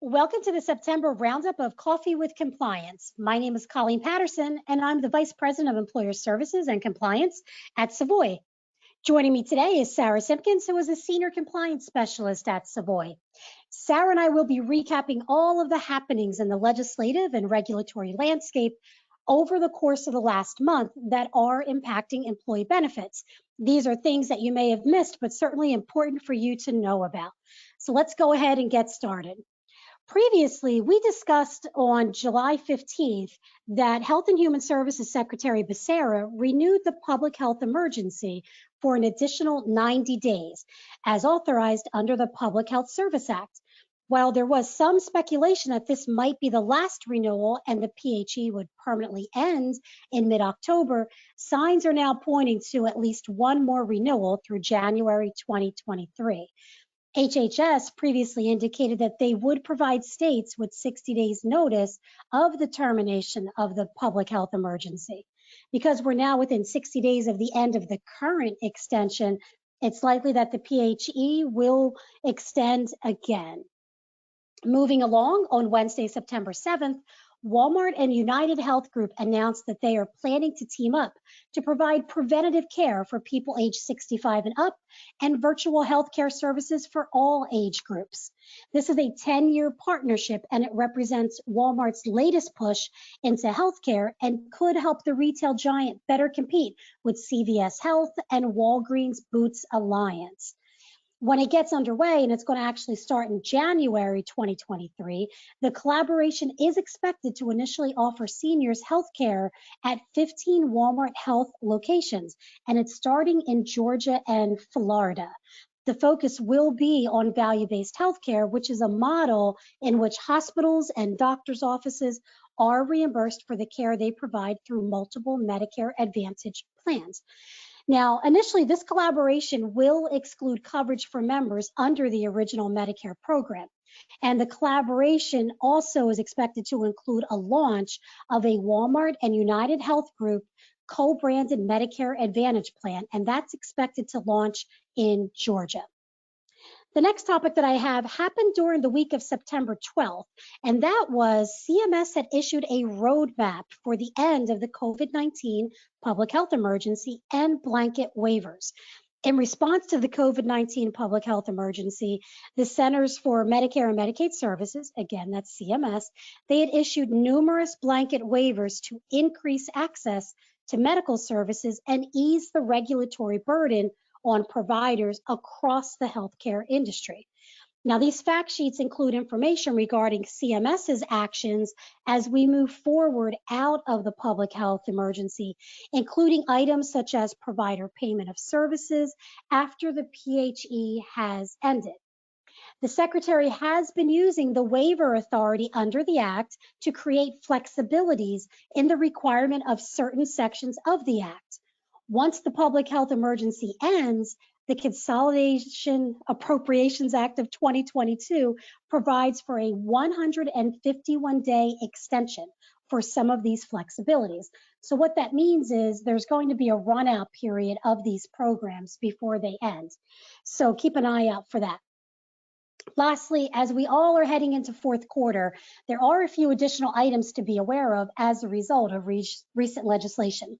Welcome to the September roundup of Coffee with Compliance. My name is Colleen Patterson, and I'm the Vice President of Employer Services and Compliance at Savoy. Joining me today is Sara Simkins, who is a Senior Compliance Specialist at Savoy. Sara and I will be recapping all of the happenings in the legislative and regulatory landscape over the course of the last month that are impacting employee benefits. These are things that you may have missed, but certainly important for you to know about. So let's go ahead and get started. Previously, we discussed on July 15th that Health and Human Services Secretary Becerra renewed the public health emergency for an additional 90 days, as authorized under the Public Health Service Act. While there was some speculation that this might be the last renewal and the PHE would permanently end in mid-October, signs are now pointing to at least one more renewal through January 2023. HHS previously indicated that they would provide states with 60 days notice of the termination of the public health emergency. Because we're now within 60 days of the end of the current extension, it's likely that the PHE will extend again. Moving along, on Wednesday, September 7th, Walmart and United Health Group announced that they are planning to team up to provide preventative care for people age 65 and up and virtual healthcare services for all age groups. This is a 10-year partnership, and it represents Walmart's latest push into healthcare and could help the retail giant better compete with CVS Health and Walgreens Boots Alliance. When it gets underway, and it's going to actually start in January 2023, the collaboration is expected to initially offer seniors health care at 15 Walmart Health locations, and it's starting in Georgia and Florida. The focus will be on value-based healthcare, which is a model in which hospitals and doctors' offices are reimbursed for the care they provide through multiple Medicare Advantage plans. Now, initially, this collaboration will exclude coverage for members under the original Medicare program. And the collaboration also is expected to include a launch of a Walmart and United Health Group co-branded Medicare Advantage plan, and that's expected to launch in Georgia. The next topic that I have happened during the week of September 12th, and that was CMS had issued a roadmap for the end of the COVID-19 public health emergency and blanket waivers. In response to the COVID-19 public health emergency, the Centers for Medicare and Medicaid Services, again, that's CMS, they had issued numerous blanket waivers to increase access to medical services and ease the regulatory burden on providers across the healthcare industry. Now, these fact sheets include information regarding CMS's actions as we move forward out of the public health emergency, including items such as provider payment of services after the PHE has ended. The Secretary has been using the waiver authority under the Act to create flexibilities in the requirement of certain sections of the Act. Once the Public Health Emergency ends, the Consolidation Appropriations Act of 2022 provides for a 151-day extension for some of these flexibilities. So what that means is there's going to be a run-out period of these programs before they end. So keep an eye out for that. Lastly, as we all are heading into fourth quarter, there are a few additional items to be aware of as a result of recent legislation.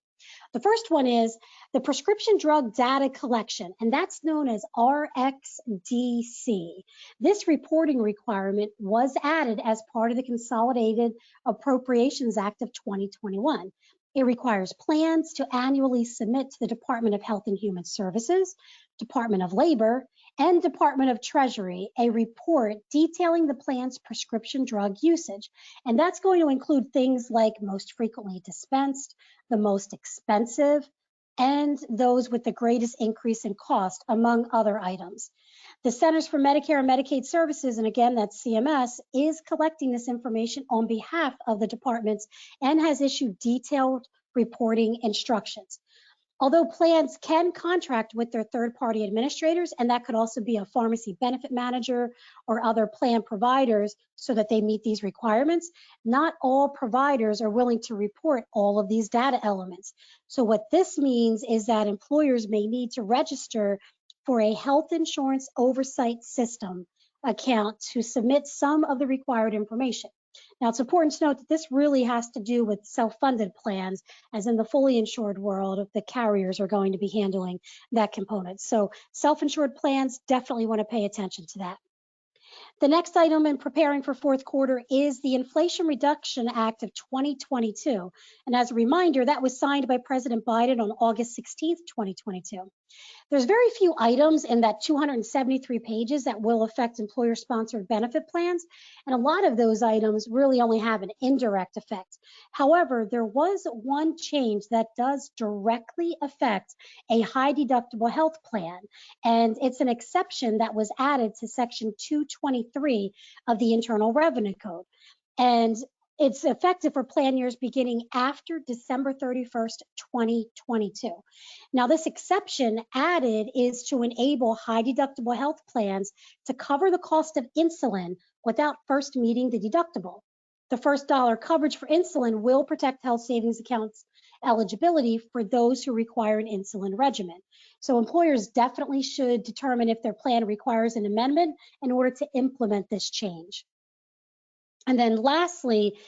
The first one is the prescription drug data collection, and that's known as Rxdc. This reporting requirement was added as part of the Consolidated Appropriations Act of 2021. It requires plans to annually submit to the Department of Health and Human Services, Department of Labor, and Department of Treasury a report detailing the plan's prescription drug usage. And that's going to include things like most frequently dispensed, the most expensive, and those with the greatest increase in cost, among other items. The Centers for Medicare and Medicaid Services, and again, that's CMS, is collecting this information on behalf of the departments and has issued detailed reporting instructions. Although plans can contract with their third-party administrators, and that could also be a pharmacy benefit manager or other plan providers so that they meet these requirements, not all providers are willing to report all of these data elements. So what this means is that employers may need to register for a health insurance oversight system account to submit some of the required information. Now, it's important to note that this really has to do with self-funded plans, as in the fully insured world, the carriers are going to be handling that component. So self-insured plans definitely want to pay attention to that. The next item in preparing for fourth quarter is the Inflation Reduction Act of 2022. And as a reminder, that was signed by President Biden on August 16th, 2022. There's very few items in that 273 pages that will affect employer-sponsored benefit plans, and a lot of those items really only have an indirect effect. However, there was one change that does directly affect a high deductible health plan, and it's an exception that was added to Section 223 of the Internal Revenue Code. And it's effective for plan years beginning after December 31st, 2022. Now, this exception added is to enable high deductible health plans to cover the cost of insulin without first meeting the deductible. The first dollar coverage for insulin will protect health savings accounts eligibility for those who require an insulin regimen. So employers definitely should determine if their plan requires an amendment in order to implement this change. And then lastly,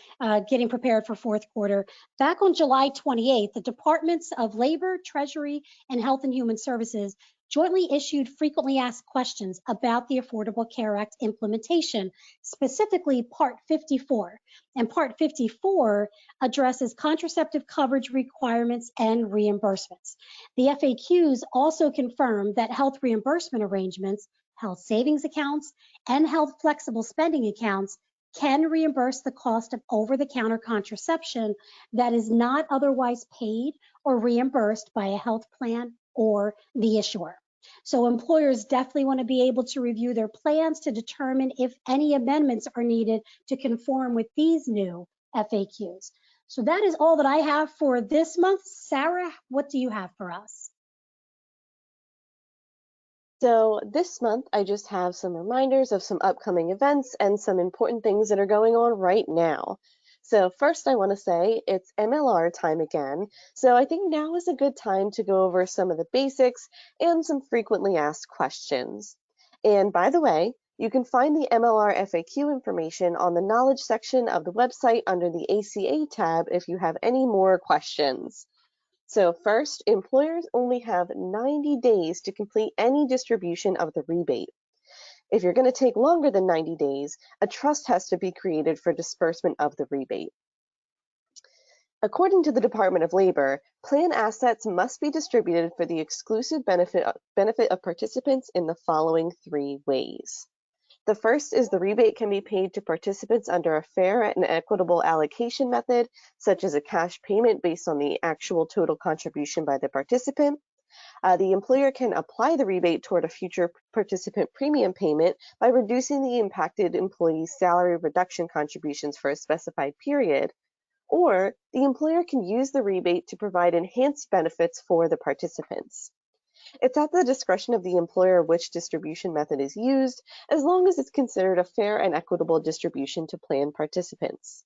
getting prepared for fourth quarter, back on July 28th, the Departments of Labor, Treasury, and Health and Human Services jointly issued frequently asked questions about the Affordable Care Act implementation, specifically Part 54. And Part 54 addresses contraceptive coverage requirements and reimbursements. The FAQs also confirmed that health reimbursement arrangements, health savings accounts, and health flexible spending accounts can reimburse the cost of over-the-counter contraception that is not otherwise paid or reimbursed by a health plan or the issuer. So employers definitely want to be able to review their plans to determine if any amendments are needed to conform with these new FAQs. So that is all that I have for this month. Sarah, what do you have for us? So this month, I just have some reminders of some upcoming events and some important things that are going on right now. So first, I want to say it's MLR time again. So I think now is a good time to go over some of the basics and some frequently asked questions. And by the way, you can find the MLR FAQ information on the knowledge section of the website under the ACA tab if you have any more questions. So first, employers only have 90 days to complete any distribution of the rebate. If you're going to take longer than 90 days, a trust has to be created for disbursement of the rebate. According to the Department of Labor, plan assets must be distributed for the exclusive benefit of participants in the following 3 ways. The first is the rebate can be paid to participants under a fair and equitable allocation method, such as a cash payment based on the actual total contribution by the participant. The employer can apply the rebate toward a future participant premium payment by reducing the impacted employee's salary reduction contributions for a specified period. Or the employer can use the rebate to provide enhanced benefits for the participants. It's at the discretion of the employer which distribution method is used, as long as it's considered a fair and equitable distribution to plan participants.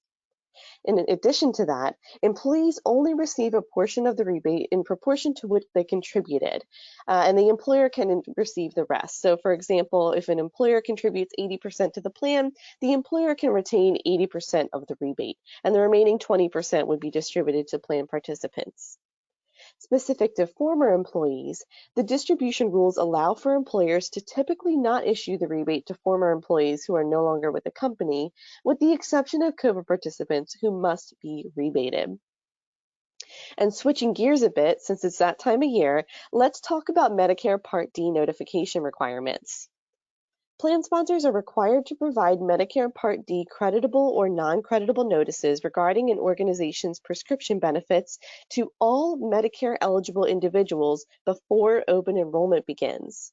In addition to that, employees only receive a portion of the rebate in proportion to what they contributed, and the employer can receive the rest. So for example, if an employer contributes 80% to the plan, the employer can retain 80% of the rebate, and the remaining 20% would be distributed to plan participants. Specific to former employees, the distribution rules allow for employers to typically not issue the rebate to former employees who are no longer with the company, with the exception of COBRA participants who must be rebated. And switching gears a bit, since it's that time of year, let's talk about Medicare Part D notification requirements. Plan sponsors are required to provide Medicare Part D creditable or non-creditable notices regarding an organization's prescription benefits to all Medicare-eligible individuals before open enrollment begins.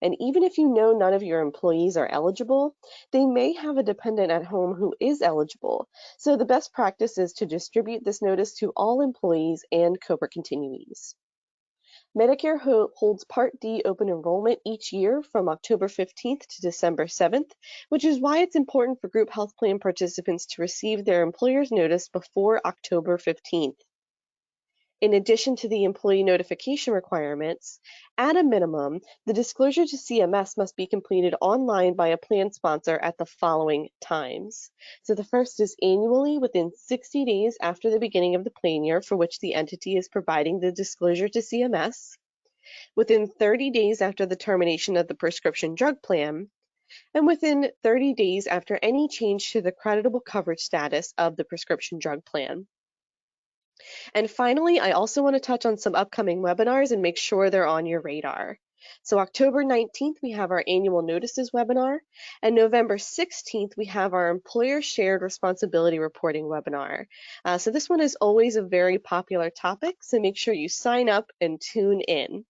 And even if you know none of your employees are eligible, they may have a dependent at home who is eligible. So the best practice is to distribute this notice to all employees and COBRA continuees. Medicare holds Part D open enrollment each year from October 15th to December 7th, which is why it's important for group health plan participants to receive their employer's notice before October 15th. In addition to the employee notification requirements, at a minimum, the disclosure to CMS must be completed online by a plan sponsor at the following times. So the first is annually within 60 days after the beginning of the plan year for which the entity is providing the disclosure to CMS, within 30 days after the termination of the prescription drug plan, and within 30 days after any change to the creditable coverage status of the prescription drug plan. And finally, I also want to touch on some upcoming webinars and make sure they're on your radar. So October 19th, we have our annual notices webinar, and November 16th, we have our employer shared responsibility reporting webinar. So this one is always a very popular topic, so make sure you sign up and tune in.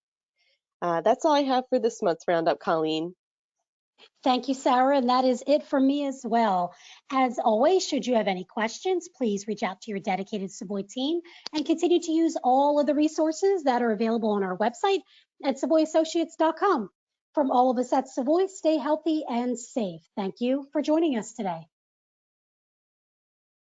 That's all I have for this month's roundup, Colleen. Thank you, Sarah, and that is it for me as well. As always, should you have any questions, please reach out to your dedicated Savoy team and continue to use all of the resources that are available on our website at savoyassociates.com. From all of us at Savoy, stay healthy and safe. Thank you for joining us today.